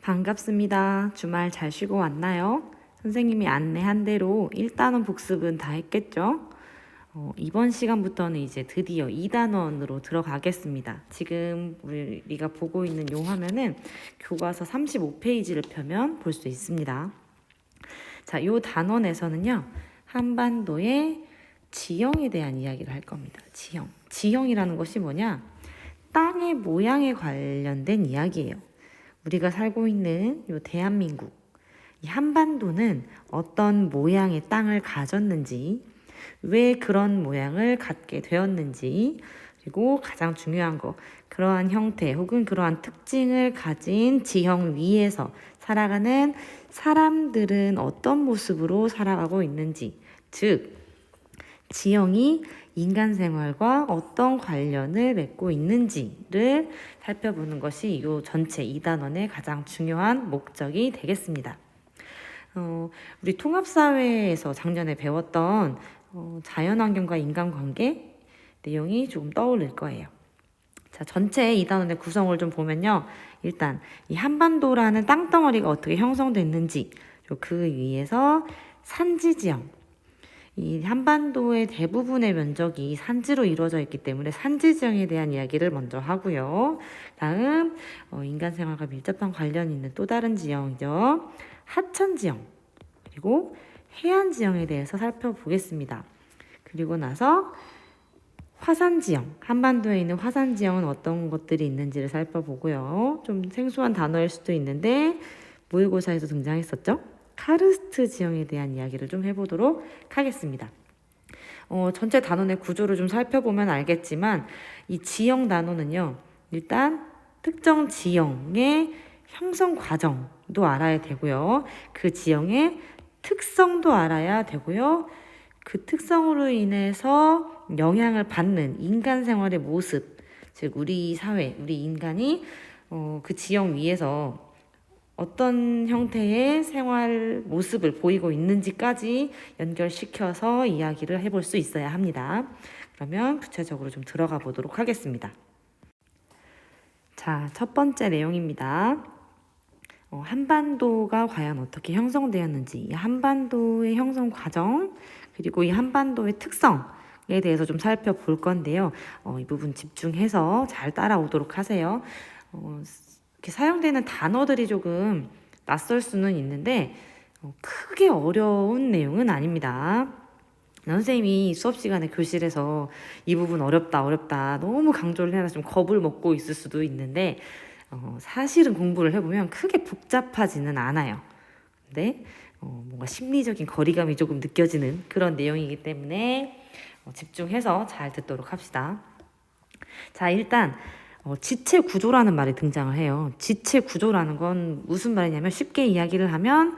반갑습니다. 주말 잘 쉬고 왔나요? 선생님이 안내한 대로 1단원 복습은 다 했겠죠? 이번 시간부터는 이제 드디어 2단원으로 들어가겠습니다. 지금 우리가 보고 있는 이 화면은 교과서 35페이지를 펴면 볼 수 있습니다. 자, 이 단원에서는요, 한반도의 지형에 대한 이야기를 할 겁니다. 지형. 지형이라는 것이 뭐냐? 땅의 모양에 관련된 이야기예요. 우리가 살고 있는 이 대한민국, 이 한반도는 어떤 모양의 땅을 가졌는지, 왜 그런 모양을 갖게 되었는지, 그리고 가장 중요한 거, 그러한 형태 혹은 그러한 특징을 가진 지형 위에서 살아가는 사람들은 어떤 모습으로 살아가고 있는지, 즉 지형이 인간 생활과 어떤 관련을 맺고 있는지를 살펴보는 것이 이 전체 2단원의 가장 중요한 목적이 되겠습니다. 우리 통합사회에서 작년에 배웠던 자연환경과 인간관계 내용이 조금 떠오를 거예요. 자, 전체 2단원의 구성을 좀 보면요. 일단 이 한반도라는 땅덩어리가 어떻게 형성됐는지, 그 위에서 산지지형, 이 한반도의 대부분의 면적이 산지로 이루어져 있기 때문에 산지지형에 대한 이야기를 먼저 하고요. 다음 인간 생활과 밀접한 관련이 있는 또 다른 지형이죠. 하천지형, 그리고 해안지형에 대해서 살펴보겠습니다. 그리고 나서 화산지형, 한반도에 있는 화산지형은 어떤 것들이 있는지를 살펴보고요. 좀 생소한 단어일 수도 있는데 모의고사에서 등장했었죠. 카르스트 지형에 대한 이야기를 좀 해보도록 하겠습니다. 전체 단원의 구조를 좀 살펴보면 알겠지만 이 지형 단원은요, 일단 특정 지형의 형성 과정도 알아야 되고요. 그 지형의 특성도 알아야 되고요. 그 특성으로 인해서 영향을 받는 인간 생활의 모습, 즉 우리 사회, 우리 인간이 그 지형 위에서 어떤 형태의 생활 모습을 보이고 있는지까지 연결시켜서 이야기를 해볼 수 있어야 합니다. 그러면 구체적으로 좀 들어가 보도록 하겠습니다. 자, 첫 번째 내용입니다. 한반도가 과연 어떻게 형성되었는지, 이 한반도의 형성 과정, 그리고 이 한반도의 특성에 대해서 좀 살펴볼 건데요. 이 부분 집중해서 잘 따라오도록 하세요. 이렇게 사용되는 단어들이 조금 낯설 수는 있는데 크게 어려운 내용은 아닙니다. 선생님이 수업 시간에 교실에서 이 부분 어렵다 너무 강조를 해서 좀 겁을 먹고 있을 수도 있는데 사실은 공부를 해보면 크게 복잡하지는 않아요. 근데 뭔가 심리적인 거리감이 조금 느껴지는 그런 내용이기 때문에 집중해서 잘 듣도록 합시다. 자, 일단 지체 구조라는 말이 등장을 해요. 지체 구조라는 건 무슨 말이냐면 쉽게 이야기를 하면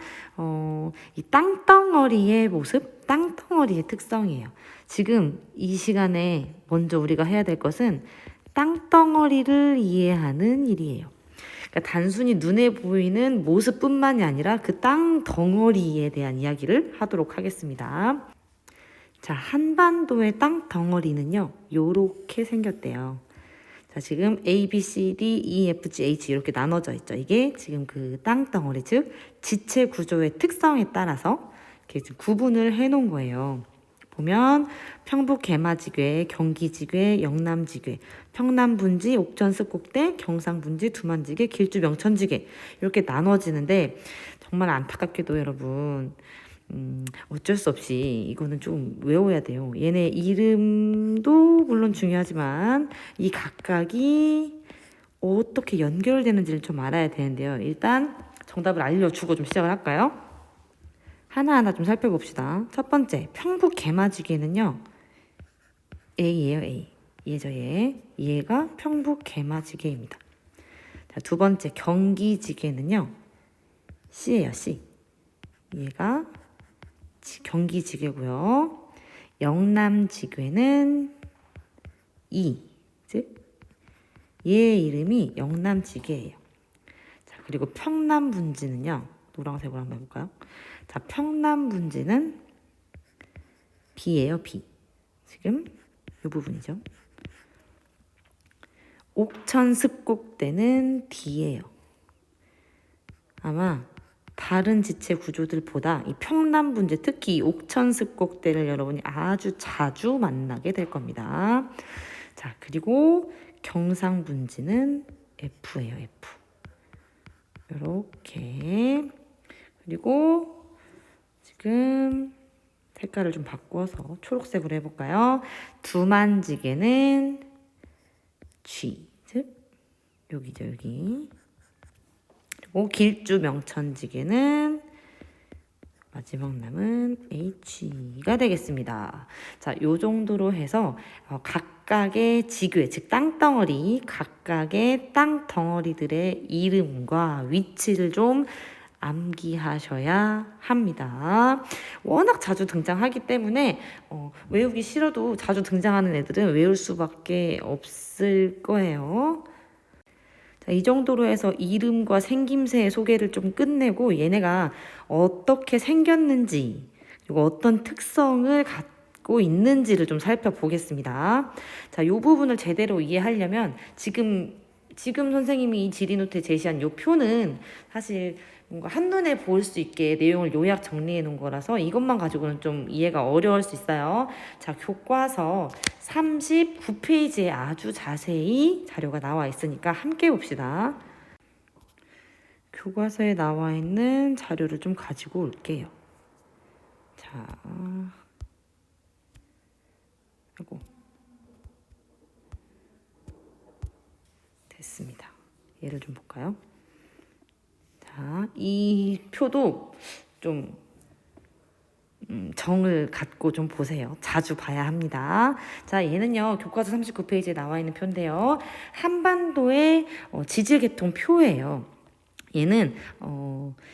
이 땅덩어리의 모습, 땅덩어리의 특성이에요. 지금 이 시간에 먼저 우리가 해야 될 것은 땅덩어리를 이해하는 일이에요. 그러니까 단순히 눈에 보이는 모습뿐만이 아니라 그 땅덩어리에 대한 이야기를 하도록 하겠습니다. 자, 한반도의 땅덩어리는요, 요렇게 생겼대요. 자, 지금 A, B, C, D, E, F, G, H 이렇게 나눠져 있죠. 이게 지금 그 땅덩어리, 즉 지체 구조의 특성에 따라서 이렇게 구분을 해놓은 거예요. 보면 평북 개마지괴, 경기지괴, 영남지괴, 평남분지, 옥전습곡대, 경상분지, 두만지괴, 길주 명천지괴 이렇게 나눠지는데 정말 안타깝게도 여러분 어쩔 수 없이 이거는 좀 외워야 돼요. 얘네 이름도 물론 중요하지만 이 각각이 어떻게 연결되는지를 좀 알아야 되는데요. 일단 정답을 알려주고 좀 시작을 할까요? 하나하나 좀 살펴봅시다. 첫 번째, 평북 개마지개는요, A예요, A. 얘죠, 얘. 얘가 평북 개마지개입니다. 자, 두 번째, 경기지개는요, C예요, C. 얘가 경기지개고요. 영남지괴는 E, 즉 얘의 이름이 영남지괴예요. 자, 그리고 평남분지는요, 노란색으로 한번 해볼까요? 자, 평남 분지는 B예요, B. 지금 이 부분이죠. 옥천 습곡대는 D예요. 아마 다른 지체 구조들보다 이 평남 분지, 특히 이 옥천 습곡대를 여러분이 아주 자주 만나게 될 겁니다. 자, 그리고 경상 분지는 F예요, F. 이렇게. 그리고 지금 색깔을 좀 바꿔서 초록색으로 해볼까요? 두만지게는 G, 즉 여기죠, 여기. 그리고 길주 명천지게는 마지막 남은 H가 되겠습니다. 자, 요 정도로 해서 각각의 지교의, 즉 땅덩어리, 각각의 땅덩어리들의 이름과 위치를 좀 암기하셔야 합니다. 워낙 자주 등장하기 때문에 외우기 싫어도 자주 등장하는 애들은 외울 수밖에 없을 거예요. 자, 이 정도로 해서 이름과 생김새의 소개를 좀 끝내고 얘네가 어떻게 생겼는지 그리고 어떤 특성을 갖고 있는지를 좀 살펴보겠습니다. 자, 이 부분을 제대로 이해하려면 지금 선생님이 이 지리노트에 제시한 이 표는 사실 뭔가 한눈에 볼 수 있게 내용을 요약 정리해 놓은 거라서 이것만 가지고는 좀 이해가 어려울 수 있어요. 자, 교과서 39페이지에 아주 자세히 자료가 나와 있으니까 함께 봅시다. 교과서에 나와 있는 자료를 좀 가지고 올게요. 자, 아이고. 됐습니다. 얘를 좀 볼까요? 자, 이 표도 좀 정을 갖고 좀 보세요. 자주 봐야 합니다. 자, 얘는요, 교과서 39페이지에 나와 있는 표인데요. 한반도의 지질계통 표예요. 얘는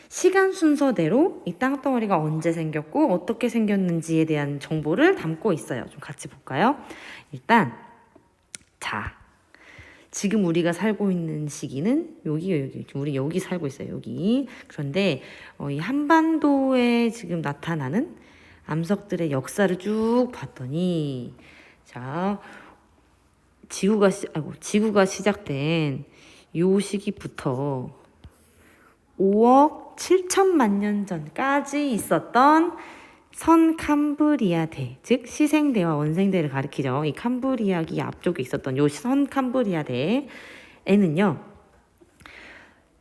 시간 순서대로 이 땅덩어리가 언제 생겼고 어떻게 생겼는지에 대한 정보를 담고 있어요. 좀 같이 볼까요? 일단, 자, 지금 우리가 살고 있는 시기는 여기요, 여기. 우리 여기 살고 있어요, 여기. 그런데 이 한반도에 지금 나타나는 암석들의 역사를 쭉 봤더니, 자, 지구가 시작된 요 시기부터 5억 7천만 년 전까지 있었던 선 캄브리아대, 즉 시생대와 원생대를 가리키죠. 이 캄브리아기 앞쪽에 있었던 요 선 캄브리아대에는요,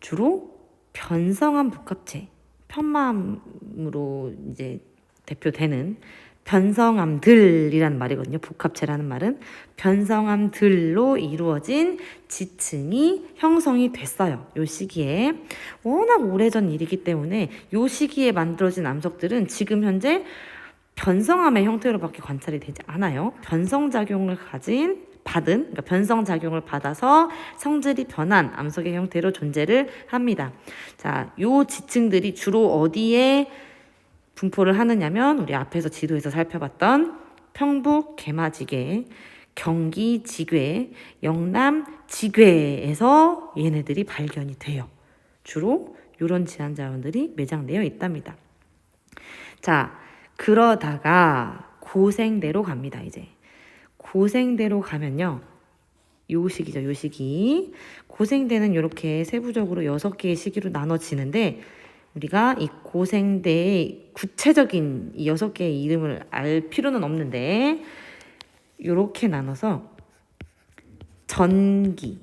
주로 변성암 복합체, 편마암으로 이제 대표되는 변성암들이라는 말이거든요. 복합체라는 말은 변성암들로 이루어진 지층이 형성이 됐어요. 요 시기에. 워낙 오래전 일이기 때문에 요 시기에 만들어진 암석들은 지금 현재 변성암의 형태로밖에 관찰이 되지 않아요. 변성작용을 그러니까 변성작용을 받아서 성질이 변한 암석의 형태로 존재를 합니다. 자, 요 지층들이 주로 어디에 분포를 하느냐면 우리 앞에서 지도에서 살펴봤던 평북 개마지괴, 경기 지괴, 영남 지괴에서 얘네들이 발견이 돼요. 주로 이런 지한 자원들이 매장되어 있답니다. 자, 그러다가 고생대로 갑니다. 이제 고생대로 가면요, 요 시기죠, 요 시기. 고생대는 이렇게 세부적으로 6개의 시기로 나눠지는데 우리가 이 고생대의 구체적인 이 6개의 이름을 알 필요는 없는데 요렇게 나눠서 전기,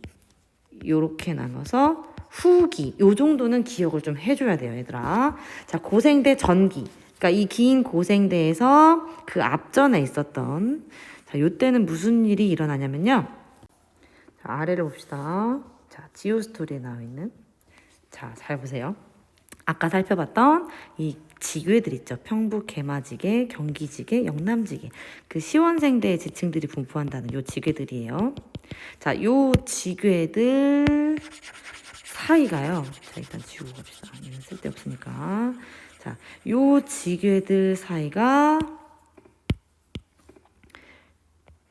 요렇게 나눠서 후기, 요 정도는 기억을 좀 해줘야 돼요, 얘들아. 자, 고생대 전기. 그러니까 이 긴 고생대에서 그 앞전에 있었던, 자, 요때는 무슨 일이 일어나냐면요. 자, 아래를 봅시다. 자, 지오스토리에 나와 있는. 자, 잘 보세요. 아까 살펴봤던 이 지괴들 있죠. 평북 개마지괴, 경기지괴, 영남지괴. 그 시원생대의 지층들이 분포한다는 요 지괴들이에요. 자, 요 지괴들 사이가요. 자, 일단 지우고 갑시다. 얘는 쓸데없으니까. 자, 요 지괴들 사이가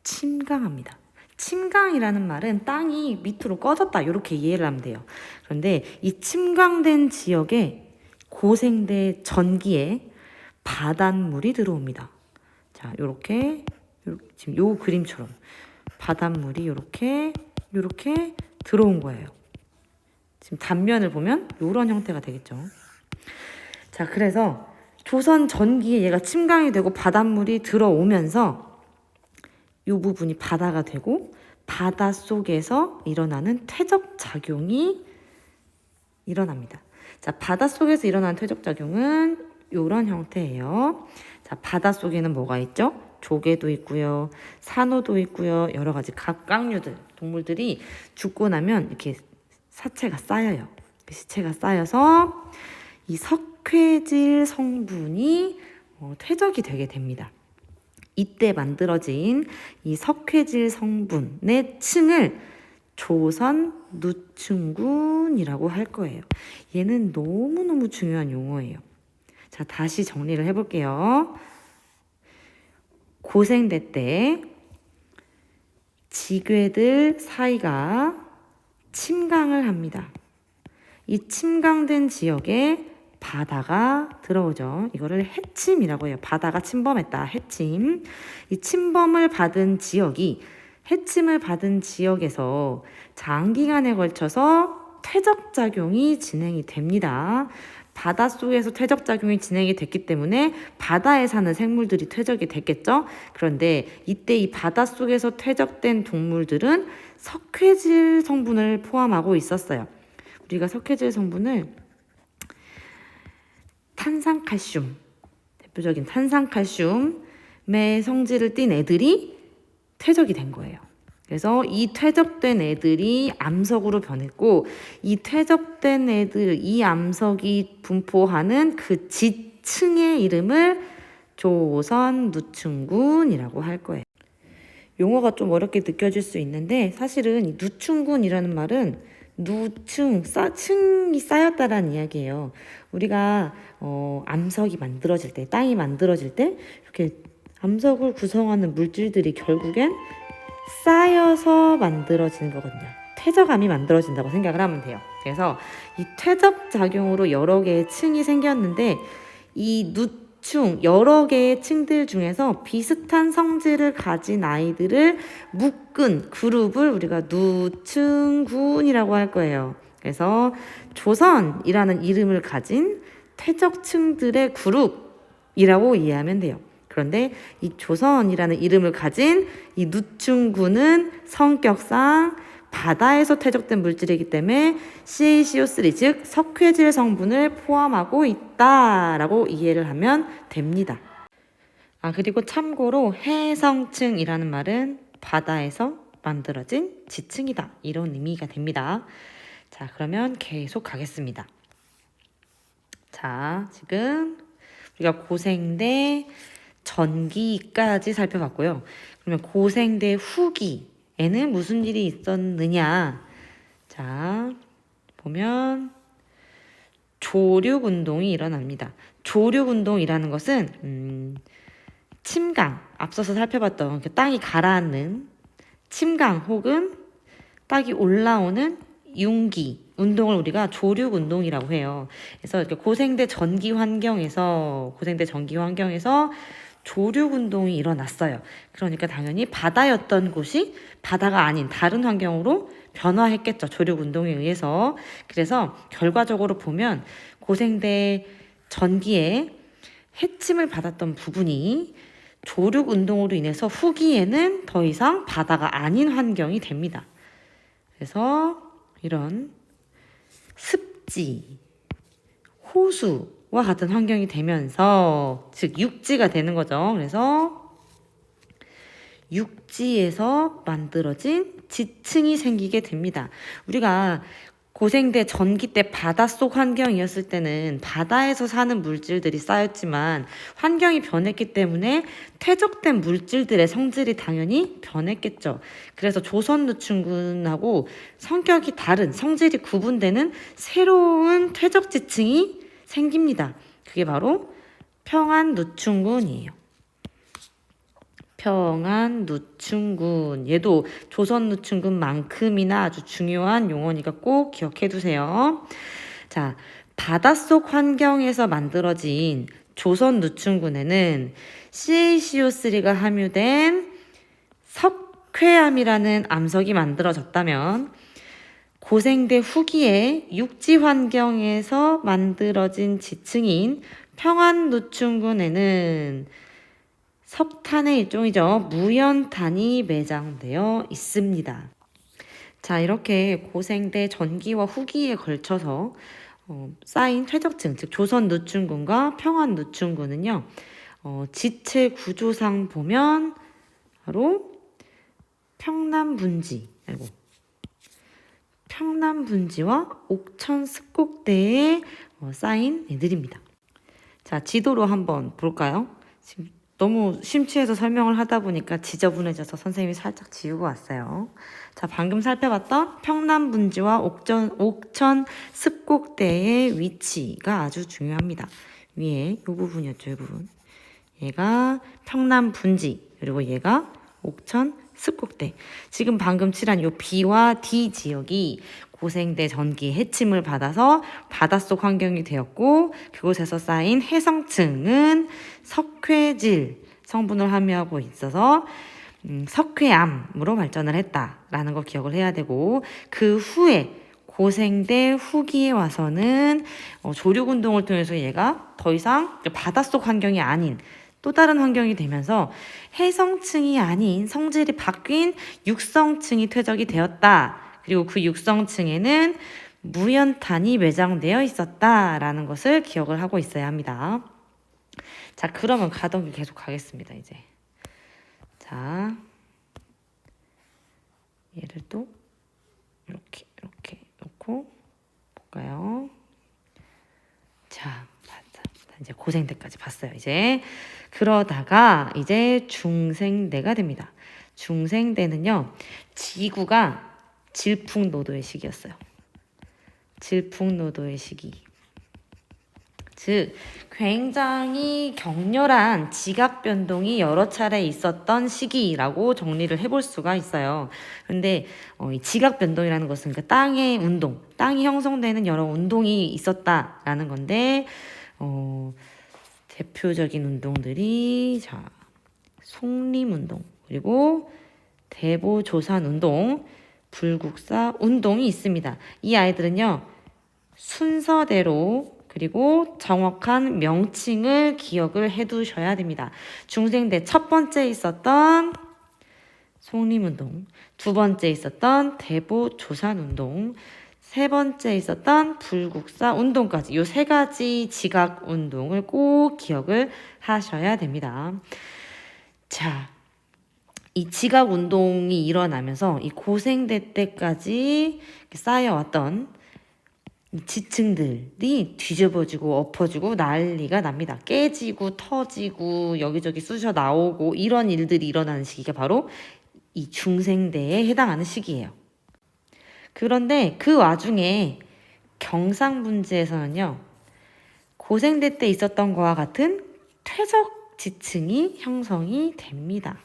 침강합니다. 침강이라는 말은 땅이 밑으로 꺼졌다, 이렇게 이해를 하면 돼요. 그런데 이 침강된 지역에 고생대 전기에 바닷물이 들어옵니다. 자, 요렇게 지금 요 그림처럼 바닷물이 요렇게 들어온 거예요. 지금 단면을 보면 요런 형태가 되겠죠. 자, 그래서 조선 전기에 얘가 침강이 되고 바닷물이 들어오면서 요 부분이 바다가 되고 바다 속에서 일어나는 퇴적작용이 일어납니다. 자, 바닷속에서 일어나는 퇴적작용은 이런 형태예요. 자, 바닷속에는 뭐가 있죠? 조개도 있고요. 산호도 있고요. 여러 가지 갑각류들, 동물들이 죽고 나면 이렇게 사체가 쌓여요. 시체가 쌓여서 이 석회질 성분이 퇴적이 되게 됩니다. 이때 만들어진 이 석회질 성분의 층을 조선 누충군이라고 할 거예요. 얘는 너무너무 중요한 용어예요. 자, 다시 정리를 해볼게요. 고생대 때 지괴들 사이가 침강을 합니다. 이 침강된 지역에 바다가 들어오죠. 이거를 해침이라고 해요. 바다가 침범했다. 해침. 이 침범을 받은 지역이 해침을 받은 지역에서 장기간에 걸쳐서 퇴적작용이 진행이 됩니다. 바닷속에서 퇴적작용이 진행이 됐기 때문에 바다에 사는 생물들이 퇴적이 됐겠죠. 그런데 이때 이 바닷속에서 퇴적된 동물들은 석회질 성분을 포함하고 있었어요. 우리가 석회질 성분을 탄산칼슘, 대표적인 탄산칼슘의 성질을 띤 애들이 퇴적이 된 거예요. 그래서 이 퇴적된 애들이 암석으로 변했고, 이 퇴적된 애들, 이 암석이 분포하는 그 지층의 이름을 조선 누충군이라고 할 거예요. 용어가 좀 어렵게 느껴질 수 있는데, 사실은 이 누충군이라는 말은 층이 쌓였다라는 이야기예요. 우리가 암석이 만들어질 때, 땅이 만들어질 때 이렇게 암석을 구성하는 물질들이 결국엔 쌓여서 만들어지는 거거든요. 퇴적암이 만들어진다고 생각을 하면 돼요. 그래서 이 퇴적 작용으로 여러 개의 층이 생겼는데, 이 누충 여러 개의 층들 중에서 비슷한 성질을 가진 아이들을 묶은 그룹을 우리가 누충군이라고 할 거예요. 그래서 조선이라는 이름을 가진 퇴적층들의 그룹이라고 이해하면 돼요. 그런데 이 조선이라는 이름을 가진 이 누충군은 성격상 바다에서 퇴적된 물질이기 때문에 CaCO3, 즉 석회질 성분을 포함하고 있다라고 이해를 하면 됩니다. 그리고 참고로 해성층이라는 말은 바다에서 만들어진 지층이다, 이런 의미가 됩니다. 자, 그러면 계속 가겠습니다. 자, 지금 우리가 고생대 전기까지 살펴봤고요. 그러면 고생대 후기에는 무슨 일이 있었느냐? 자, 보면 조륙운동이 일어납니다. 조륙운동이라는 것은 침강, 앞서서 살펴봤던 그 땅이 가라앉는 침강 혹은 땅이 올라오는 융기 운동을 우리가 조륙운동이라고 해요. 그래서 이렇게 고생대 전기 환경에서 조륙운동이 일어났어요. 그러니까 당연히 바다였던 곳이 바다가 아닌 다른 환경으로 변화했겠죠. 조륙운동에 의해서. 그래서 결과적으로 보면 고생대 전기에 해침을 받았던 부분이 조륙운동으로 인해서 후기에는 더 이상 바다가 아닌 환경이 됩니다. 그래서 이런 습지, 호수와 같은 환경이 되면서, 즉 육지가 되는 거죠. 그래서 육지에서 만들어진 지층이 생기게 됩니다. 우리가 고생대 전기 때 바닷속 환경이었을 때는 바다에서 사는 물질들이 쌓였지만 환경이 변했기 때문에 퇴적된 물질들의 성질이 당연히 변했겠죠. 그래서 조선누충군하고 성격이 다른, 성질이 구분되는 새로운 퇴적지층이 생깁니다. 그게 바로 평안누충군이에요. 평안누충군. 얘도 조선누충군만큼이나 아주 중요한 용어니까 꼭 기억해 두세요. 자, 바닷속 환경에서 만들어진 조선 누춘군에는 CaCO3가 함유된 석회암이라는 암석이 만들어졌다면 고생대 후기에 육지 환경에서 만들어진 지층인 평안누춘군에는 석탄의 일종이죠. 무연탄이 매장되어 있습니다. 자, 이렇게 고생대 전기와 후기에 걸쳐서 쌓인 퇴적층, 즉 조선 누춘군과 평안 누춘군은요, 지체 구조상 보면 바로 평남분지와 옥천 습곡대에 쌓인 애들입니다. 자, 지도로 한번 볼까요? 지금 너무 심취해서 설명을 하다 보니까 지저분해져서 선생님이 살짝 지우고 왔어요. 자, 방금 살펴봤던 평남분지와 옥천 습곡대의 위치가 아주 중요합니다. 위에 이 부분이었죠, 이 부분. 얘가 평남분지, 그리고 얘가 옥천 습곡대. 지금 방금 칠한 요 B와 D 지역이 고생대 전기 해침을 받아서 바닷속 환경이 되었고, 그곳에서 쌓인 해성층은 석회질 성분을 함유하고 있어서 석회암으로 발전을 했다라는 거 기억을 해야 되고, 그 후에 고생대 후기에 와서는 조류운동을 통해서 얘가 더 이상 바닷속 환경이 아닌 또 다른 환경이 되면서 해성층이 아닌 성질이 바뀐 육성층이 퇴적이 되었다. 그리고 그 육성층에는 무연탄이 매장되어 있었다라는 것을 기억을 하고 있어야 합니다. 자, 그러면 가던 길 계속 가겠습니다, 이제. 자, 얘를 또 이렇게 놓고 볼까요? 자, 이제 고생대까지 봤어요. 이제 그러다가 이제 중생대가 됩니다. 중생대는요, 지구가 질풍노도의 시기였어요. 질풍노도의 시기. 즉 굉장히 격렬한 지각 변동이 여러 차례 있었던 시기라고 정리를 해볼 수가 있어요. 그런데 이 지각 변동이라는 것은 그 땅의 운동, 땅이 형성되는 여러 운동이 있었다라는 건데 대표적인 운동들이 송림운동, 그리고 대보조산운동, 불국사 운동이 있습니다. 이 아이들은요, 순서대로 그리고 정확한 명칭을 기억을 해두셔야 됩니다. 중생대 첫 번째 있었던 송림운동, 두 번째 있었던 대보조산운동, 세 번째 있었던 불국사 운동까지 이 세 가지 지각 운동을 꼭 기억을 하셔야 됩니다. 자, 이 지각 운동이 일어나면서 이 고생대 때까지 쌓여왔던 지층들이 뒤집어지고 엎어지고 난리가 납니다. 깨지고 터지고 여기저기 쑤셔 나오고 이런 일들이 일어나는 시기가 바로 이 중생대에 해당하는 시기예요. 그런데 그 와중에 경상분지에서는요, 고생대 때 있었던 것과 같은 퇴적 지층이 형성이 됩니다.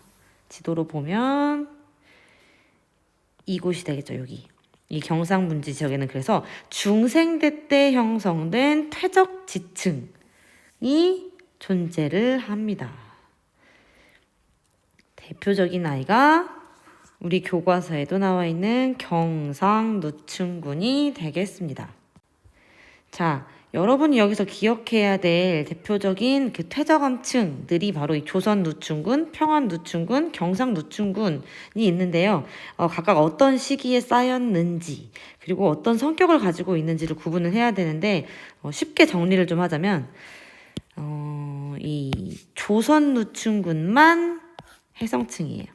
지도로 보면 이곳이 되겠죠, 여기. 이 경상분지 지역에는 그래서 중생대 때 형성된 퇴적 지층이 존재를 합니다. 대표적인 아이가 우리 교과서에도 나와 있는 경상누춘군이 되겠습니다. 자, 여러분이 여기서 기억해야 될 대표적인 그 퇴적암층들이 바로 이 조선누춘군, 평안누춘군, 경상누춘군이 있는데요. 각각 어떤 시기에 쌓였는지, 그리고 어떤 성격을 가지고 있는지를 구분을 해야 되는데, 쉽게 정리를 좀 하자면, 이 조선누춘군만 해성층이에요.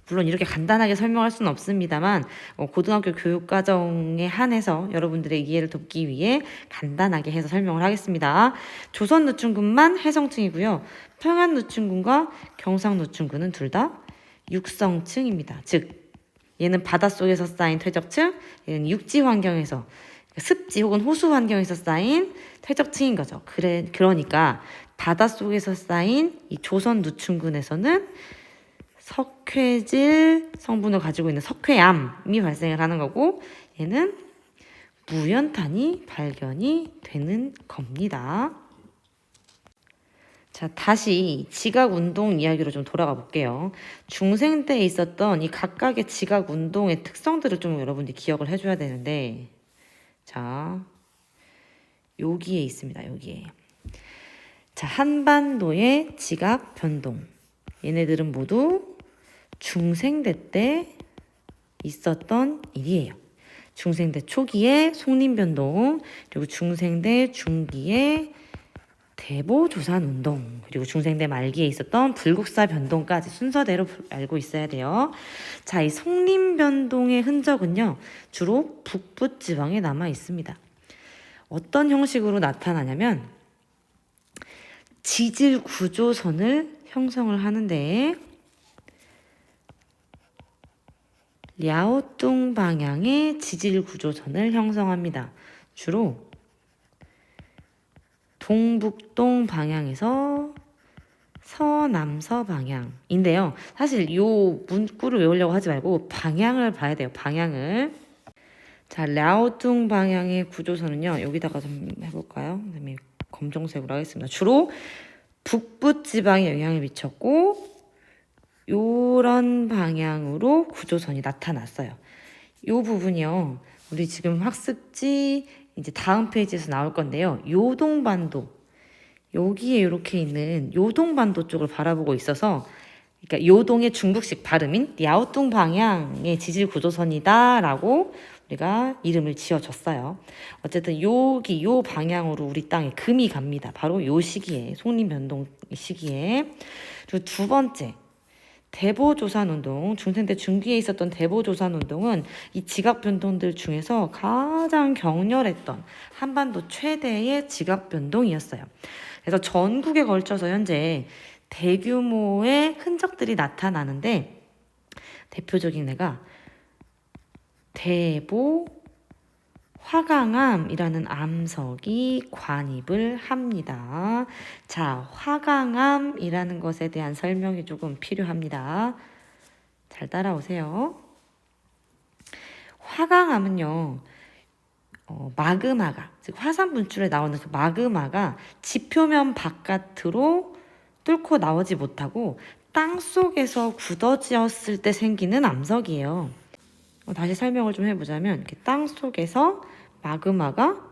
물론 이렇게 간단하게 설명할 수는 없습니다만 고등학교 교육과정에 한해서 여러분들의 이해를 돕기 위해 간단하게 해서 설명을 하겠습니다. 조선누춘군만 해성층이고요. 평안누춘군과 경상누춘군은 둘 다 육성층입니다. 즉 얘는 바닷속에서 쌓인 퇴적층, 얘는 육지 환경에서 습지 혹은 호수 환경에서 쌓인 퇴적층인 거죠. 그러니까 바닷속에서 쌓인 이 조선누춘군에서는 석회질 성분을 가지고 있는 석회암이 발생을 하는 거고, 얘는 무연탄이 발견이 되는 겁니다. 자, 다시 지각운동 이야기로 좀 돌아가 볼게요. 중생 때 있었던 이 각각의 지각운동의 특성들을 좀 여러분들이 기억을 해줘야 되는데, 자, 여기에 있습니다. 여기에. 자, 한반도의 지각 변동. 얘네들은 모두 중생대 때 있었던 일이에요. 중생대 초기에 송림변동, 그리고 중생대 중기에 대보조산운동, 그리고 중생대 말기에 있었던 불국사 변동까지 순서대로 알고 있어야 돼요. 자, 이 송림변동의 흔적은요, 주로 북부지방에 남아 있습니다. 어떤 형식으로 나타나냐면 지질 구조선을 형성을 하는데 랴오뚱 방향의 지질 구조선을 형성합니다. 주로 동북동 방향에서 서남서 방향인데요. 사실 이 문구를 외우려고 하지 말고 방향을 봐야 돼요. 방향을. 자, 랴오뚱 방향의 구조선은요. 여기다가 좀 해볼까요? 그다음에 검정색으로 하겠습니다. 주로 북부 지방에 영향을 미쳤고 요런 방향으로 구조선이 나타났어요. 요 부분이요. 우리 지금 학습지 이제 다음 페이지에서 나올 건데요. 요동반도. 여기에 이렇게 있는 요동반도 쪽을 바라보고 있어서 그러니까 요동의 중국식 발음인 랴오뚱 방향의 지질 구조선이다라고 우리가 이름을 지어줬어요. 어쨌든 여기 요 방향으로 우리 땅에 금이 갑니다. 바로 요 시기에 송림변동 시기에. 그리고 두 번째 대보조산운동, 중생 때 중기에 있었던 대보조산운동은 이 지각변동들 중에서 가장 격렬했던 한반도 최대의 지각변동이었어요. 그래서 전국에 걸쳐서 현재 대규모의 흔적들이 나타나는데 대표적인 애가 대보 화강암이라는 암석이 관입을 합니다. 자, 화강암이라는 것에 대한 설명이 조금 필요합니다. 잘 따라오세요. 화강암은요, 마그마가, 즉 화산 분출에 나오는 그 마그마가 지표면 바깥으로 뚫고 나오지 못하고 땅 속에서 굳어지었을 때 생기는 암석이에요. 다시 설명을 좀 해보자면 이렇게 땅 속에서 마그마가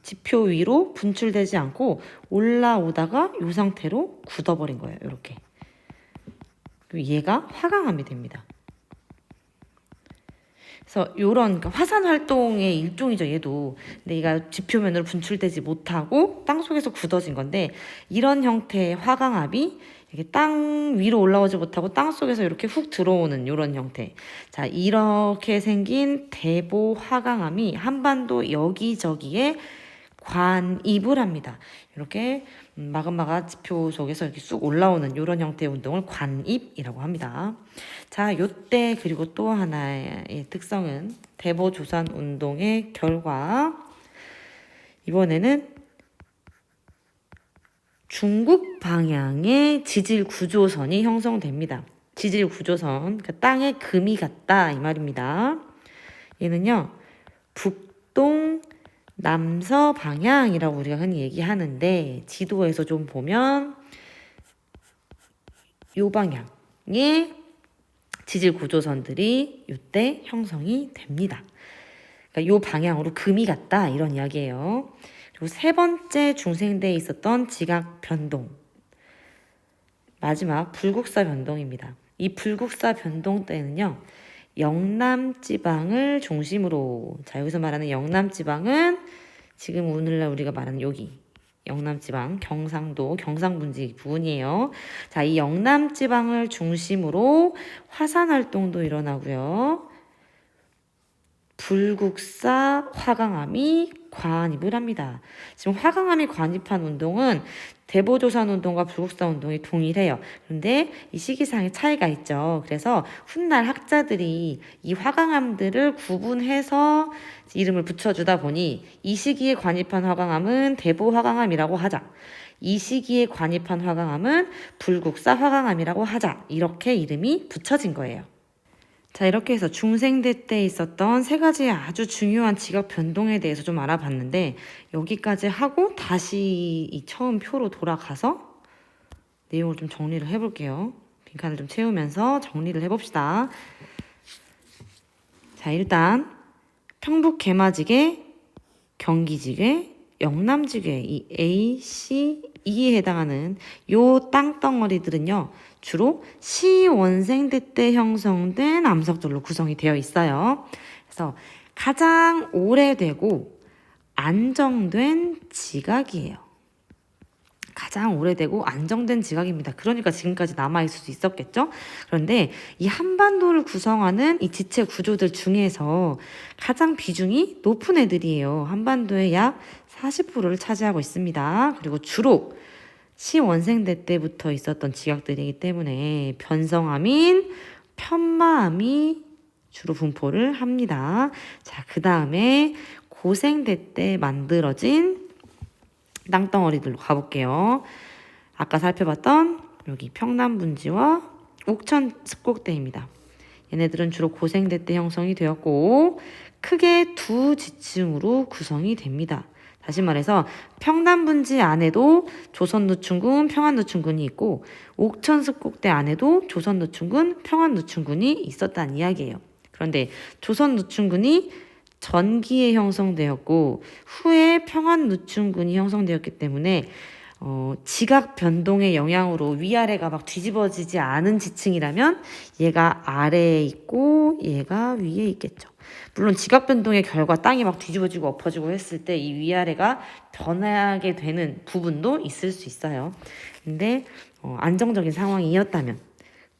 지표 위로 분출되지 않고 올라오다가 이 상태로 굳어버린 거예요. 이렇게. 그리고 얘가 화강암이 됩니다. 그래서 이런 그러니까 화산 활동의 일종이죠. 얘도. 근데 얘가 지표면으로 분출되지 못하고 땅 속에서 굳어진 건데 이런 형태의 화강암이 이렇게 땅 위로 올라오지 못하고 땅 속에서 이렇게 훅 들어오는 이런 형태. 자, 이렇게 생긴 대보 화강암이 한반도 여기저기에 관입을 합니다. 이렇게 마그마가 지표 속에서 이렇게 쑥 올라오는 이런 형태의 운동을 관입이라고 합니다. 자, 요때 그리고 또 하나의 특성은 대보조산 운동의 결과 이번에는 중국 방향의 지질 구조선이 형성됩니다. 지질 구조선, 그 땅에 금이 갔다 이 말입니다. 얘는요, 북동 남서 방향이라고 우리가 흔히 얘기하는데 지도에서 좀 보면 요 방향의 지질 구조선들이 이때 형성이 됩니다. 그러니까 요 방향으로 금이 갔다 이런 이야기예요. 그리고 세 번째 중생대에 있었던 지각 변동. 마지막 불국사 변동입니다. 이 불국사 변동 때는요. 영남지방을 중심으로 자 여기서 말하는 영남지방은 지금 오늘날 우리가 말하는 여기 영남지방 경상도 경상분지 부분이에요. 자, 이 영남지방을 중심으로 화산활동도 일어나고요. 불국사 화강암이 관입을 합니다. 지금 화강암이 관입한 운동은 대보조산 운동과 불국사 운동이 동일해요. 그런데 이 시기상의 차이가 있죠. 그래서 훗날 학자들이 이 화강암들을 구분해서 이름을 붙여주다 보니 이 시기에 관입한 화강암은 대보 화강암이라고 하자. 이 시기에 관입한 화강암은 불국사 화강암이라고 하자. 이렇게 이름이 붙여진 거예요. 자, 이렇게 해서 중생대 때 있었던 세 가지 아주 중요한 지각 변동에 대해서 좀 알아봤는데, 여기까지 하고 다시 이 처음 표로 돌아가서 내용을 좀 정리를 해볼게요. 빈칸을 좀 채우면서 정리를 해봅시다. 자, 일단 평북 개마지계, 경기지계, 영남지계, 이 A, C, E에 해당하는 요 땅덩어리들은요, 주로 시원생대 때 형성된 암석들로 구성이 되어 있어요. 그래서 가장 오래되고 안정된 지각이에요. 가장 오래되고 안정된 지각입니다. 그러니까 지금까지 남아있을 수 있었겠죠? 그런데 이 한반도를 구성하는 이 지체 구조들 중에서 가장 비중이 높은 애들이에요. 한반도의 약 40%를 차지하고 있습니다. 그리고 주로 시원생대 때부터 있었던 지각들이기 때문에 변성암인, 편마암이 주로 분포를 합니다. 자, 그 다음에 고생대 때 만들어진 땅덩어리들로 가볼게요. 아까 살펴봤던 여기 평남분지와 옥천 습곡대입니다. 얘네들은 주로 고생대 때 형성이 되었고 크게 두 지층으로 구성이 됩니다. 다시 말해서 평남분지 안에도 조선누춘군, 평안누춘군이 있고 옥천습곡대 안에도 조선누춘군, 평안누춘군이 있었다는 이야기예요. 그런데 조선누춘군이 전기에 형성되었고 후에 평안누춘군이 형성되었기 때문에 지각 변동의 영향으로 위아래가 막 뒤집어지지 않은 지층이라면 얘가 아래에 있고 얘가 위에 있겠죠. 물론 지각 변동의 결과 땅이 막 뒤집어지고 엎어지고 했을 때 이 위아래가 변하게 되는 부분도 있을 수 있어요. 근데 안정적인 상황이었다면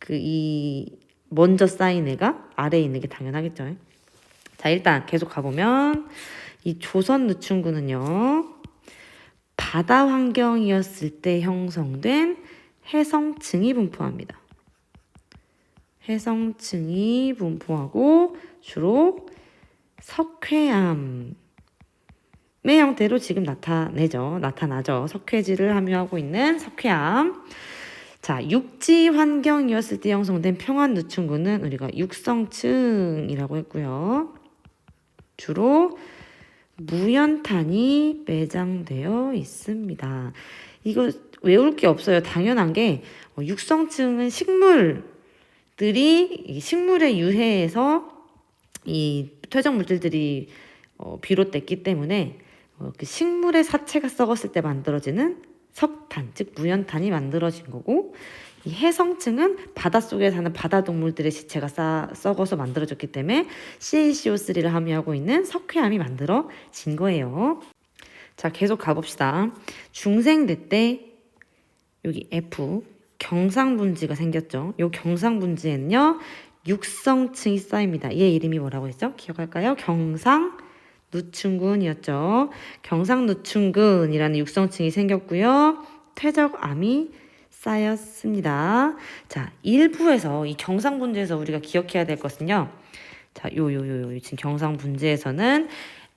이 먼저 쌓인 애가 아래에 있는 게 당연하겠죠. 자, 일단 계속 가보면 이 조선누춘군은요, 바다 환경이었을 때 형성된 해성층이 분포합니다. 해성층이 분포하고 주로 석회암의 형태로 지금 나타나죠. 석회질을 함유하고 있는 석회암. 자, 육지 환경이었을 때 형성된 평안누춘군은 우리가 육성층이라고 했고요. 주로 무연탄이 매장되어 있습니다. 이거 외울 게 없어요. 당연한 게 육성층은 식물에 유해해서 이 퇴적 물질들이 비롯됐기 때문에 그 식물의 사체가 썩었을 때 만들어지는 석탄, 즉 무연탄이 만들어진 거고, 이 해성층은 바닷속에 사는 바다동물들의 시체가 썩어서 만들어졌기 때문에 CaCO3를 함유하고 있는 석회암이 만들어진 거예요. 자, 계속 가봅시다. 중생대 때 여기 F 경상분지가 생겼죠. 이 경상분지에는요 육성층이 쌓입니다. 얘 이름이 뭐라고 했죠? 기억할까요? 경상누춘군이었죠. 경상누춘군이라는 육성층이 생겼고요. 퇴적암이 쌓였습니다. 자, 일부에서 이 경상분지에서 우리가 기억해야 될 것은요. 자, 지금 경상분지에서는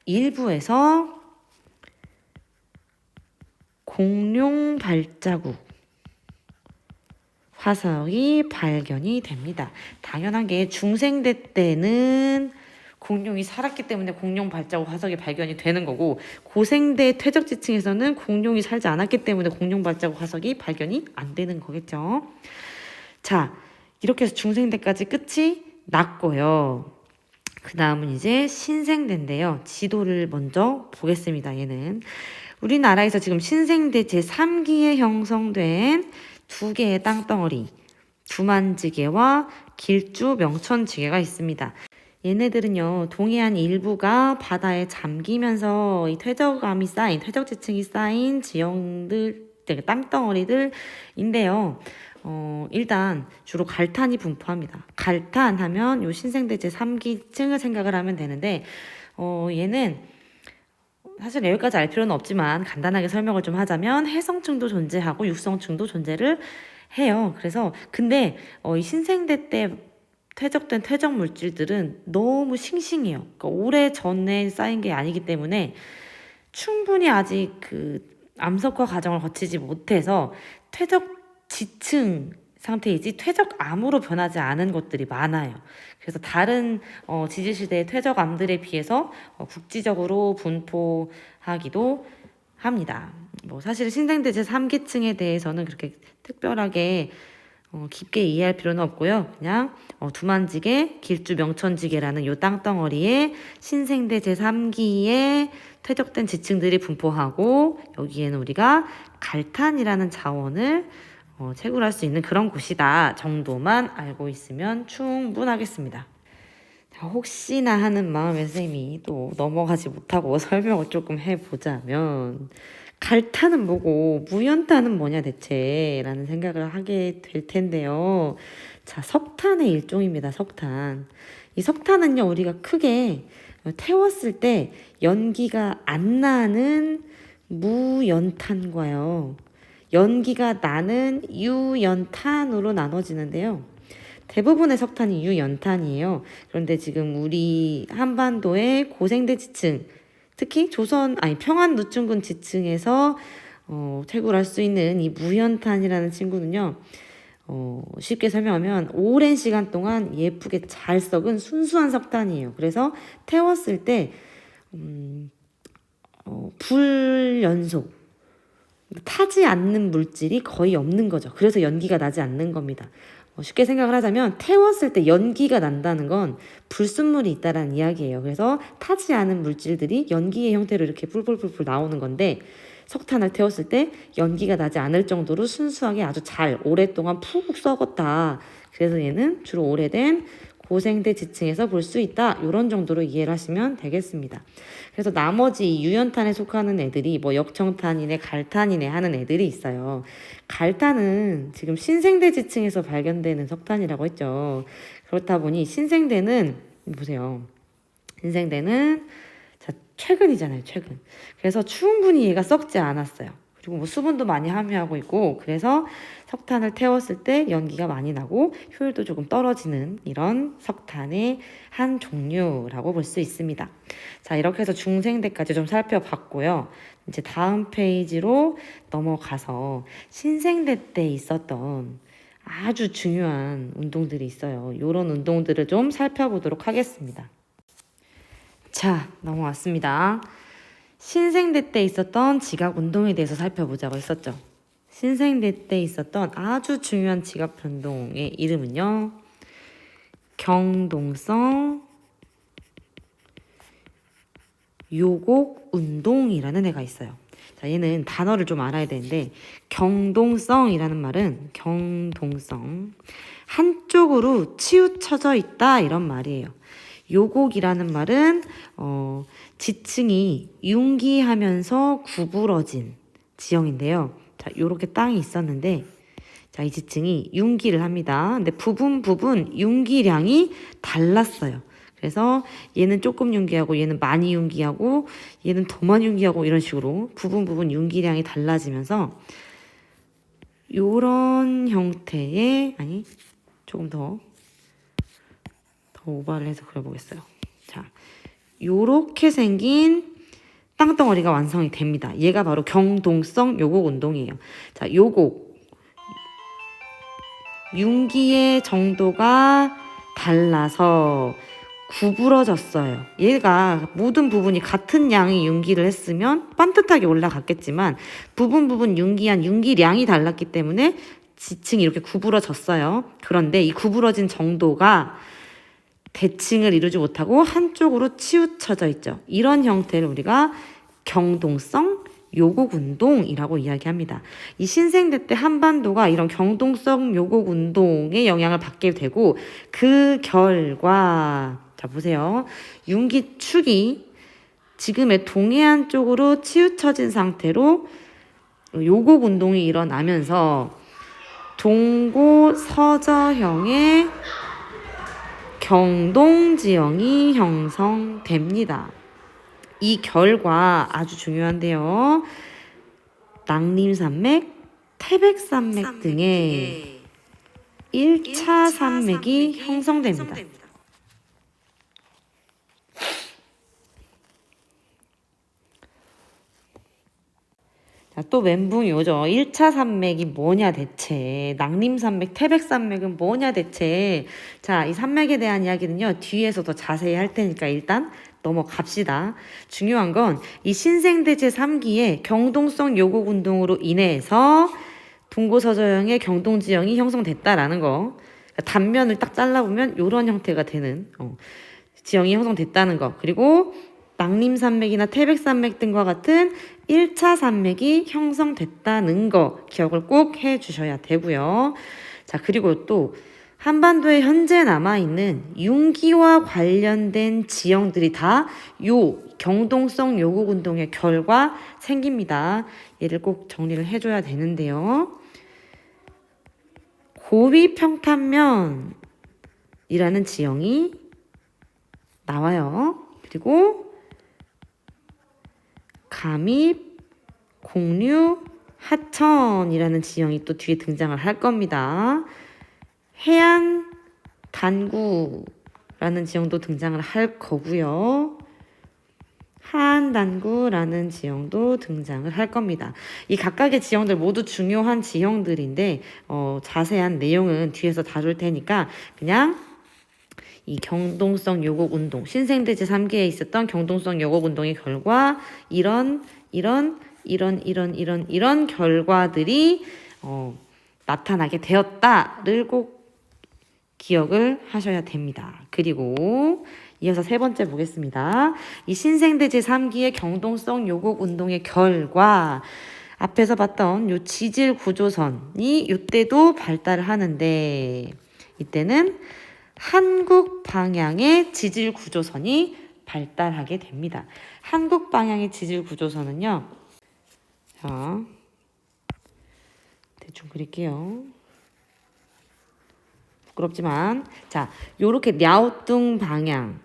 일부에서 공룡 발자국 화석이 발견이 됩니다. 당연한 게 중생대 때는 공룡이 살았기 때문에 공룡 발자국 화석이 발견이 되는 거고, 고생대 퇴적지층에서는 공룡이 살지 않았기 때문에 공룡 발자국 화석이 발견이 안 되는 거겠죠. 자, 이렇게 해서 중생대까지 끝이 났고요. 그 다음은 이제 신생대인데요. 지도를 먼저 보겠습니다. 얘는 우리나라에서 지금 신생대 제3기에 형성된 두 개의 땅덩어리, 두만지계와 길주 명천지계가 있습니다. 얘네들은요, 동해안 일부가 바다에 잠기면서 이 퇴적암이 쌓인, 퇴적지층이 쌓인 지형들, 땅덩어리들인데요. 일단 주로 갈탄이 분포합니다. 갈탄 하면 요 신생대 제3기층을 생각을 하면 되는데, 얘는 사실 여기까지 알 필요는 없지만 간단하게 설명을 좀 하자면 해성층도 존재하고 육성층도 존재를 해요. 그래서 근데 이 신생대 때 퇴적된 퇴적 물질들은 너무 싱싱해요. 그러니까 오래 전에 쌓인 게 아니기 때문에 충분히 아직 그 암석화 과정을 거치지 못해서 퇴적 지층 상태이지 퇴적암으로 변하지 않은 것들이 많아요. 그래서 다른 지질시대의 퇴적암들에 비해서 국지적으로 분포하기도 합니다. 뭐 사실 신생대 제3기층에 대해서는 그렇게 특별하게 깊게 이해할 필요는 없고요. 그냥 두만지계, 길주 명천지계라는 요 땅덩어리에 신생대 제3기에 퇴적된 지층들이 분포하고 여기에는 우리가 갈탄이라는 자원을 채굴할 수 있는 그런 곳이다 정도만 알고 있으면 충분하겠습니다. 자, 혹시나 하는 마음에 선생님이 또 넘어가지 못하고 설명을 조금 해보자면 갈탄은 뭐고 무연탄은 뭐냐 대체 라는 생각을 하게 될 텐데요. 자, 석탄의 일종입니다. 석탄. 이 석탄은요 우리가 크게 태웠을 때 연기가 안 나는 무연탄과요 연기가 나는 유연탄으로 나눠지는데요. 대부분의 석탄이 유연탄이에요. 그런데 지금 우리 한반도의 고생대 지층, 특히 평안 누춘군 지층에서 채굴할 수 있는 이 무연탄이라는 친구는요. 쉽게 설명하면 오랜 시간 동안 예쁘게 잘 썩은 순수한 석탄이에요. 그래서 태웠을 때 불연소, 타지 않는 물질이 거의 없는 거죠. 그래서 연기가 나지 않는 겁니다. 쉽게 생각을 하자면 태웠을 때 연기가 난다는 건 불순물이 있다라는 이야기예요. 그래서 타지 않은 물질들이 연기의 형태로 이렇게 불불불불 나오는 건데 석탄을 태웠을 때 연기가 나지 않을 정도로 순수하게 아주 잘 오랫동안 푹 썩었다. 그래서 얘는 주로 오래된 고생대 지층에서 볼 수 있다. 이런 정도로 이해를 하시면 되겠습니다. 그래서 나머지 유연탄에 속하는 애들이 뭐 역청탄이네 갈탄이네 하는 애들이 있어요. 갈탄은 지금 신생대 지층에서 발견되는 석탄이라고 했죠. 그렇다 보니 신생대는 보세요. 신생대는 최근이잖아요. 최근. 그래서 충분히 얘가 썩지 않았어요. 그리고 뭐 수분도 많이 함유하고 있고 그래서 석탄을 태웠을 때 연기가 많이 나고 효율도 조금 떨어지는 이런 석탄의 한 종류라고 볼 수 있습니다. 자, 이렇게 해서 중생대까지 좀 살펴봤고요. 이제 다음 페이지로 넘어가서 신생대 때 있었던 아주 중요한 운동들이 있어요. 이런 운동들을 좀 살펴보도록 하겠습니다. 자, 넘어왔습니다. 신생대 때 있었던 지각 운동에 대해서 살펴보자고 했었죠. 신생대 때 있었던 아주 중요한 지각 운동의 이름은요. 경동성 요곡 운동이라는 애가 있어요. 자, 얘는 단어를 좀 알아야 되는데 경동성이라는 말은 경동성 한쪽으로 치우쳐져 있다 이런 말이에요. 요곡이라는 말은 지층이 융기하면서 구부러진 지형인데요. 자, 요렇게 땅이 있었는데 자, 이 지층이 융기를 합니다. 근데 부분 융기량이 달랐어요. 그래서 얘는 조금 융기하고 얘는 많이 융기하고 얘는 더 많이 융기하고 이런 식으로 부분 융기량이 달라지면서 요런 형태의 조금 더 오버를 해서 그려보겠어요. 자, 요렇게 생긴 땅덩어리가 완성이 됩니다. 얘가 바로 경동성 요곡 운동이에요. 자, 요곡 융기의 정도가 달라서 구부러졌어요. 얘가 모든 부분이 같은 양의 융기를 했으면 반듯하게 올라갔겠지만 부분 융기한 융기량이 달랐기 때문에 지층이 이렇게 구부러졌어요. 그런데 이 구부러진 정도가 대칭을 이루지 못하고 한쪽으로 치우쳐져 있죠. 이런 형태를 우리가 경동성 요곡 운동이라고 이야기합니다. 이 신생대 때 한반도가 이런 경동성 요곡 운동의 영향을 받게 되고 그 결과 자 보세요. 융기축이 지금의 동해안 쪽으로 치우쳐진 상태로 요곡 운동이 일어나면서 동고서저형의 경동지형이 형성됩니다. 이 결과 아주 중요한데요. 낭림산맥, 태백산맥 등의 1차 산맥이 형성됩니다. 자, 또 멘붕이 오죠. 1차 산맥이 뭐냐 대체. 낭림산맥, 태백산맥은 뭐냐 대체. 자, 이 산맥에 대한 이야기는요. 뒤에서 더 자세히 할 테니까 일단 넘어갑시다. 중요한 건 이 신생대 제3기의 경동성 요곡 운동으로 인해서 동고서저형의 경동지형이 형성됐다라는 거. 그러니까 단면을 딱 잘라보면 이런 형태가 되는 지형이 형성됐다는 거. 그리고 낭림산맥이나 태백산맥 등과 같은 1차 산맥이 형성됐다는 거 기억을 꼭 해주셔야 되고요. 자, 그리고 또 한반도에 현재 남아있는 융기와 관련된 지형들이 다 요 경동성 요곡 운동의 결과 생깁니다. 얘를 꼭 정리를 해줘야 되는데요. 고위평탄면이라는 지형이 나와요. 그리고 감입, 공류, 하천이라는 지형이 또 뒤에 등장을 할 겁니다. 해안, 단구라는 지형도 등장을 할 거고요. 하안단구라는 지형도 등장을 할 겁니다. 이 각각의 지형들 모두 중요한 지형들인데 자세한 내용은 뒤에서 다룰 테니까 그냥 이 경동성 요곡 운동, 신생대 제3기에 있었던 경동성 요곡 운동의 결과 이런 결과들이 나타나게 되었다를 꼭 기억을 하셔야 됩니다. 그리고 이어서 세 번째 보겠습니다. 이 신생대 제3기의 경동성 요곡 운동의 결과 앞에서 봤던 요 지질 구조선이 이때도 발달을 하는데 이때는 한국 방향의 지질 구조선이 발달하게 됩니다. 한국 방향의 지질 구조선은요. 자, 대충 그릴게요. 부끄럽지만 자, 요렇게 랴오뚱 방향,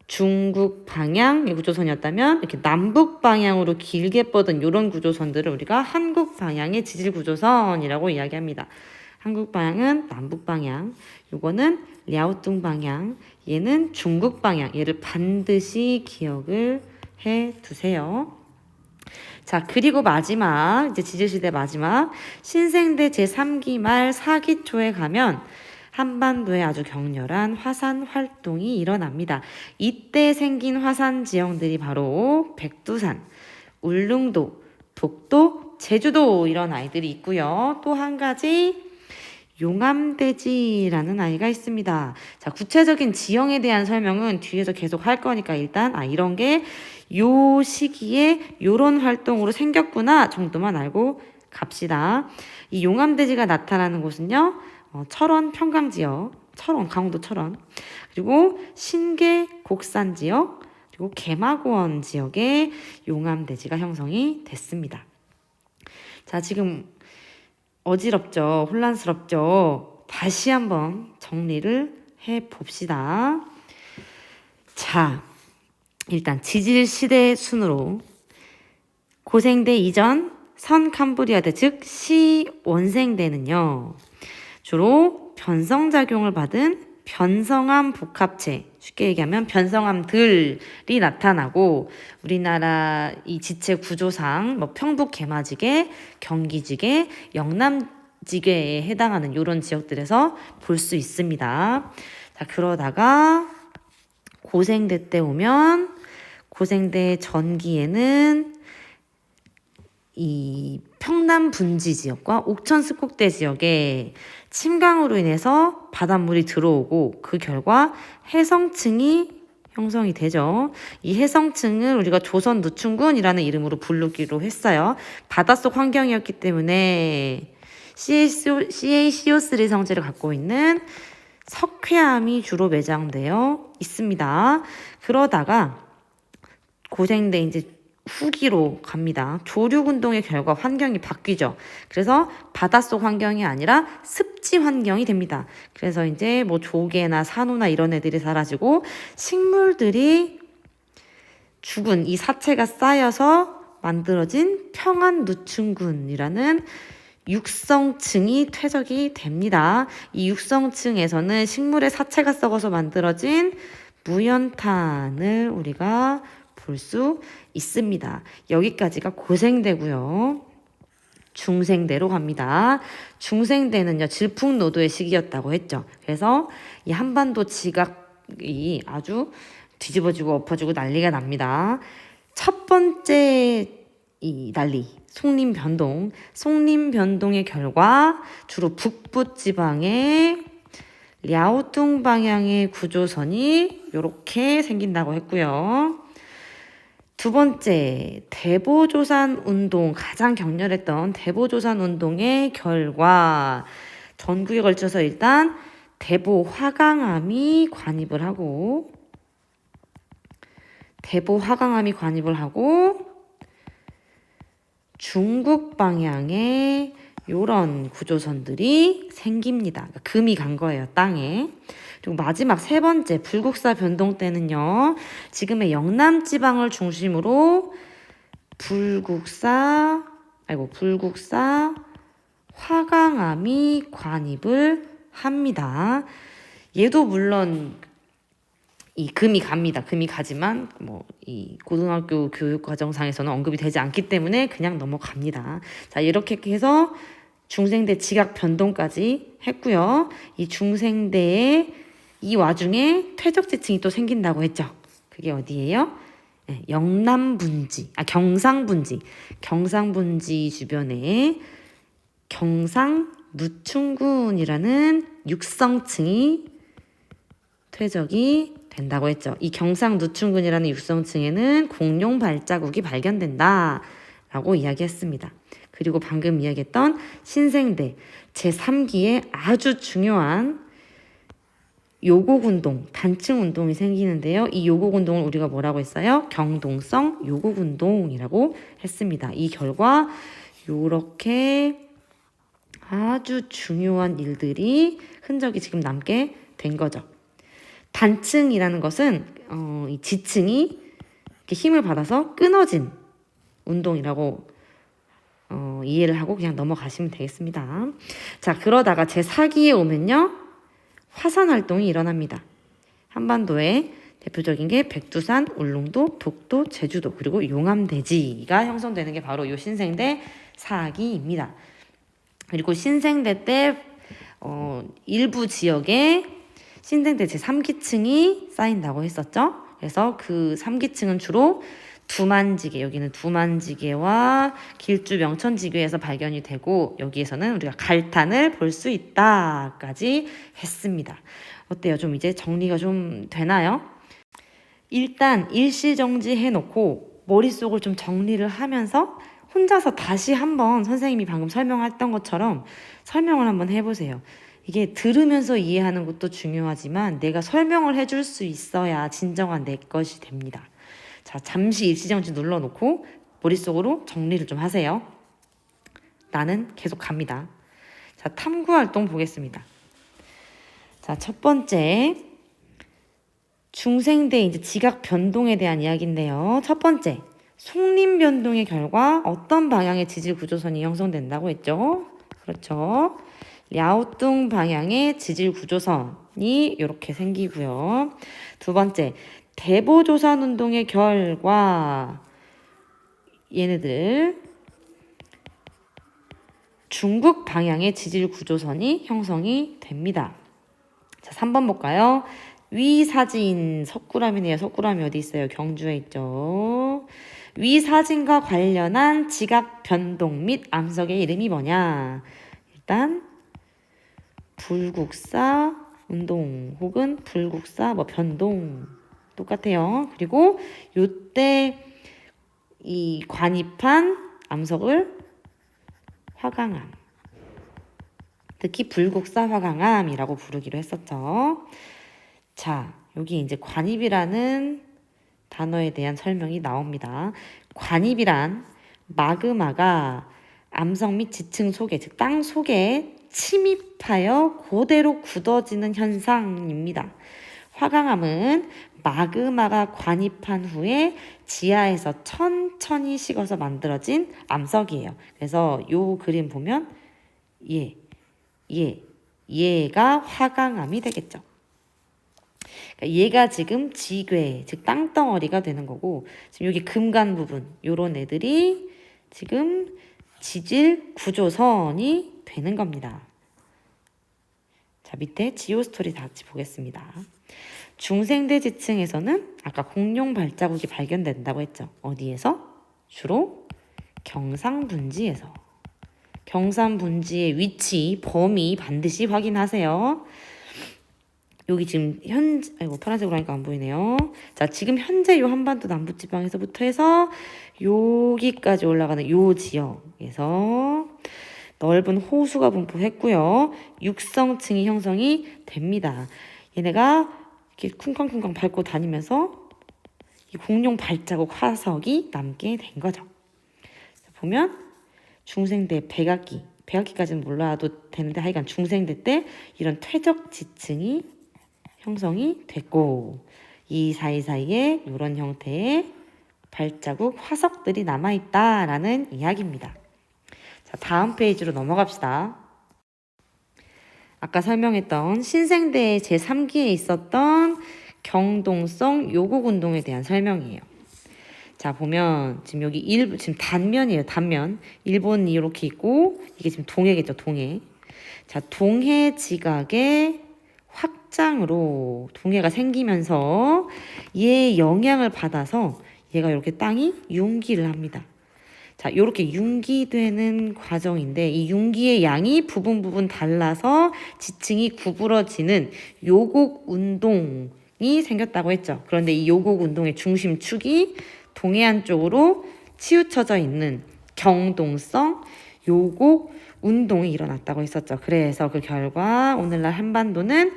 중국 방향의 구조선이었다면 이렇게 남북 방향으로 길게 뻗은 이런 구조선들을 우리가 한국 방향의 지질 구조선이라고 이야기합니다. 한국 방향은 남북 방향, 요거는 랴오뚱 방향, 얘는 중국 방향. 얘를 반드시 기억을 해 두세요. 자, 그리고 마지막, 이제 지질시대 마지막, 신생대 제3기 말 4기 초에 가면 한반도에 아주 격렬한 화산 활동이 일어납니다. 이때 생긴 화산 지형들이 바로 백두산, 울릉도, 독도, 제주도 이런 아이들이 있고요. 또 한 가지 용암대지라는 아이가 있습니다. 자, 구체적인 지형에 대한 설명은 뒤에서 계속 할 거니까 일단 이런 게 요 시기에 요런 활동으로 생겼구나 정도만 알고 갑시다. 이 용암대지가 나타나는 곳은요. 철원 평강지역, 철원, 강원도 철원, 그리고 신계 곡산 지역, 그리고 개마고원 지역에 용암대지가 형성이 됐습니다. 자, 지금 어지럽죠? 혼란스럽죠? 다시 한번 정리를 해봅시다. 자, 일단 지질시대 순으로 고생대 이전 선캄브리아대 즉 시원생대는요. 주로 변성작용을 받은 변성암 복합체, 쉽게 얘기하면 변성암들이 나타나고 우리나라 이 지체 구조상 뭐 평북 개마지계, 경기지계, 영남지계에 해당하는 이런 지역들에서 볼 수 있습니다. 자, 그러다가 고생대 때 오면 고생대 전기에는 이 평남 분지 지역과 옥천 습곡대 지역에 침강으로 인해서 바닷물이 들어오고 그 결과 해성층이 형성이 되죠. 이 해성층을 우리가 조선 누춘군이라는 이름으로 부르기로 했어요. 바닷속 환경이었기 때문에 CaCO3 성질을 갖고 있는 석회암이 주로 매장되어 있습니다. 그러다가 고생대 이제 후기로 갑니다. 조류운동의 결과 환경이 바뀌죠. 그래서 바닷속 환경이 아니라 습지 환경이 됩니다. 그래서 이제 뭐 조개나 산호나 이런 애들이 사라지고 식물들이 죽은 이 사체가 쌓여서 만들어진 평안누춘군이라는 육성층이 퇴적이 됩니다. 이 육성층에서는 식물의 사체가 썩어서 만들어진 무연탄을 우리가 볼 수 있습니다. 여기까지가 고생대고요. 중생대로 갑니다. 중생대는요, 질풍노도의 시기였다고 했죠. 그래서 이 한반도 지각이 아주 뒤집어지고 엎어지고 난리가 납니다. 첫 번째 이 난리, 속림변동. 속림변동의 결과 주로 북부 지방의 랴오뚱 방향의 구조선이 이렇게 생긴다고 했고요. 두 번째, 대보조산 운동, 가장 격렬했던 대보조산 운동의 결과, 전국에 걸쳐서 일단 대보 화강암이 관입을 하고, 중국 방향에 요런 구조선들이 생깁니다. 금이 간 거예요, 땅에. 그리고 마지막 세 번째, 불국사 변동 때는요, 지금의 영남 지방을 중심으로 불국사 화강암이 관입을 합니다. 얘도 물론 이 금이 갑니다. 금이 가지만 이 고등학교 교육 과정상에서는 언급이 되지 않기 때문에 그냥 넘어갑니다. 자, 이렇게 해서 중생대 지각 변동까지 했고요. 이 중생대에 이 와중에 퇴적지층이 또 생긴다고 했죠. 그게 어디예요? 네, 경상분지 주변에 경상누충군이라는 육성층이 퇴적이 된다고 했죠. 이 경상누충군이라는 육성층에는 공룡 발자국이 발견된다 라고 이야기했습니다. 그리고 방금 이야기했던 신생대 제3기에 아주 중요한 요곡운동, 단층운동이 생기는데요. 이 요곡운동을 우리가 뭐라고 했어요? 경동성 요곡운동이라고 했습니다. 이 결과 이렇게 아주 중요한 일들이 흔적이 지금 남게 된 거죠. 단층이라는 것은 이 지층이 이렇게 힘을 받아서 끊어진 운동이라고 이해를 하고 그냥 넘어가시면 되겠습니다. 자, 그러다가 제4기에 오면요, 화산 활동이 일어납니다. 한반도에 대표적인 게 백두산, 울릉도, 독도, 제주도, 그리고 용암대지가 형성되는 게 바로 이 신생대 4기입니다. 그리고 신생대 때 일부 지역에 신생대 제3기층이 쌓인다고 했었죠. 그래서 그 3기층은 주로 두만지계, 여기는 두만지계와 길주 명천지교에서 발견이 되고, 여기에서는 우리가 갈탄을 볼 수 있다까지 했습니다. 어때요? 좀 이제 정리가 좀 되나요? 일단 일시정지 해놓고 머릿속을 좀 정리를 하면서 혼자서 다시 한번 선생님이 방금 설명했던 것처럼 설명을 한번 해보세요. 이게 들으면서 이해하는 것도 중요하지만 내가 설명을 해줄 수 있어야 진정한 내 것이 됩니다. 자, 잠시 일시정지 눌러놓고 머릿속으로 정리를 좀 하세요. 나는 계속 갑니다. 자, 탐구활동 보겠습니다. 자, 첫 번째, 중생대 이제 지각 변동에 대한 이야기인데요. 첫 번째, 속림 변동의 결과 어떤 방향의 지질 구조선이 형성된다고 했죠? 그렇죠. 랴오뚱 방향의 지질 구조선이 이렇게 생기고요. 두 번째, 대보조산 운동의 결과 얘네들 중국 방향의 지질 구조선이 형성이 됩니다. 자, 3번 볼까요? 위사진, 석굴암이네요. 석굴암이 어디 있어요? 경주에 있죠. 위사진과 관련한 지각 변동 및 암석의 이름이 뭐냐? 일단 불국사 운동 혹은 불국사 변동 똑같아요. 그리고 요때 이 관입한 암석을 화강암, 특히 불국사 화강암이라고 부르기로 했었죠. 자, 여기 이제 관입이라는 단어에 대한 설명이 나옵니다. 관입이란 마그마가 암석 및 지층 속에, 즉 땅 속에 침입하여 그대로 굳어지는 현상입니다. 화강암은 마그마가 관입한 후에 지하에서 천천히 식어서 만들어진 암석이에요. 그래서 요 그림 보면 얘가 화강암이 되겠죠. 그러니까 얘가 지금 지괴, 즉 땅덩어리가 되는 거고, 지금 여기 금간 부분, 요런 애들이 지금 지질 구조선이 되는 겁니다. 자, 밑에 지오스토리 다 같이 보겠습니다. 중생대 지층에서는 아까 공룡 발자국이 발견된다고 했죠. 어디에서? 주로 경상분지에서. 경상분지의 위치, 범위 반드시 확인하세요. 여기 지금 아이고 파란색으로 하니까 안 보이네요. 자, 지금 현재 요 한반도 남부지방에서부터 해서 여기까지 올라가는 요 지역에서 넓은 호수가 분포했고요. 육성층이 형성이 됩니다. 얘네가 이렇게 쿵쾅쿵쾅 밟고 다니면서 이 공룡 발자국 화석이 남게 된 거죠. 자, 보면 중생대 백악기까지는 몰라도 되는데 하여간 중생대 때 이런 퇴적 지층이 형성이 됐고 이 사이사이에 이런 형태의 발자국 화석들이 남아있다라는 이야기입니다. 자, 다음 페이지로 넘어갑시다. 아까 설명했던 신생대의 제3기에 있었던 경동성 요곡운동에 대한 설명이에요. 자, 보면 지금 여기 지금 단면이에요. 단면. 일본이 이렇게 있고 이게 지금 동해겠죠. 동해. 자, 동해 지각의 확장으로 동해가 생기면서 얘의 영향을 받아서 얘가 이렇게 땅이 융기를 합니다. 자, 이렇게 융기되는 과정인데 이 융기의 양이 부분 달라서 지층이 구부러지는 요곡 운동이 생겼다고 했죠. 그런데 이 요곡 운동의 중심축이 동해안 쪽으로 치우쳐져 있는 경동성 요곡 운동이 일어났다고 했었죠. 그래서 그 결과 오늘날 한반도는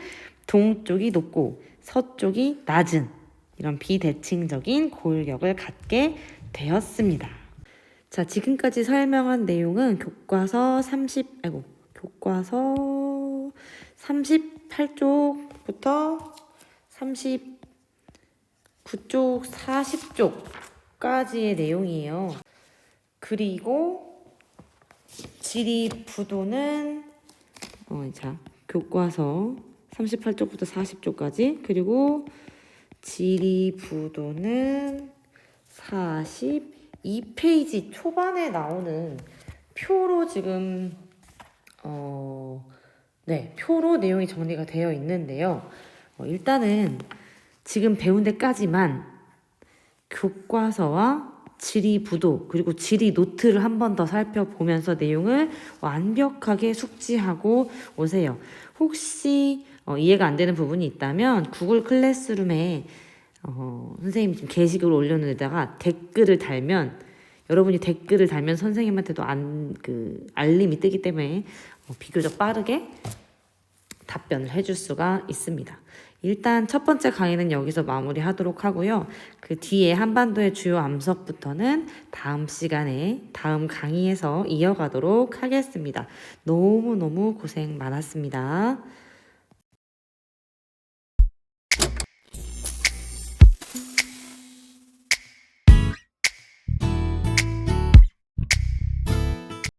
동쪽이 높고 서쪽이 낮은 이런 비대칭적인 고을력을 갖게 되었습니다. 자, 지금까지 설명한 내용은 교과서 38쪽부터 39쪽, 40쪽까지의 내용이에요. 그리고 지리부도는 자, 교과서 38쪽부터 40쪽까지 그리고 지리부도는 42페이지 초반에 나오는 표로 지금 표로 내용이 정리가 되어 있는데요. 일단은 지금 배운 데까지만 교과서와 지리부도 그리고 지리 노트를 한 번 더 살펴보면서 내용을 완벽하게 숙지하고 오세요. 혹시 이해가 안 되는 부분이 있다면 구글 클래스룸에 선생님이 지금 게시글을 올려놓은 데다가 댓글을 달면 여러분이 댓글을 달면 선생님한테도 알림이 뜨기 때문에 비교적 빠르게 답변을 해줄 수가 있습니다. 일단 첫 번째 강의는 여기서 마무리하도록 하고요. 그 뒤에 한반도의 주요 암석부터는 다음 시간에 다음 강의에서 이어가도록 하겠습니다. 너무너무 고생 많았습니다.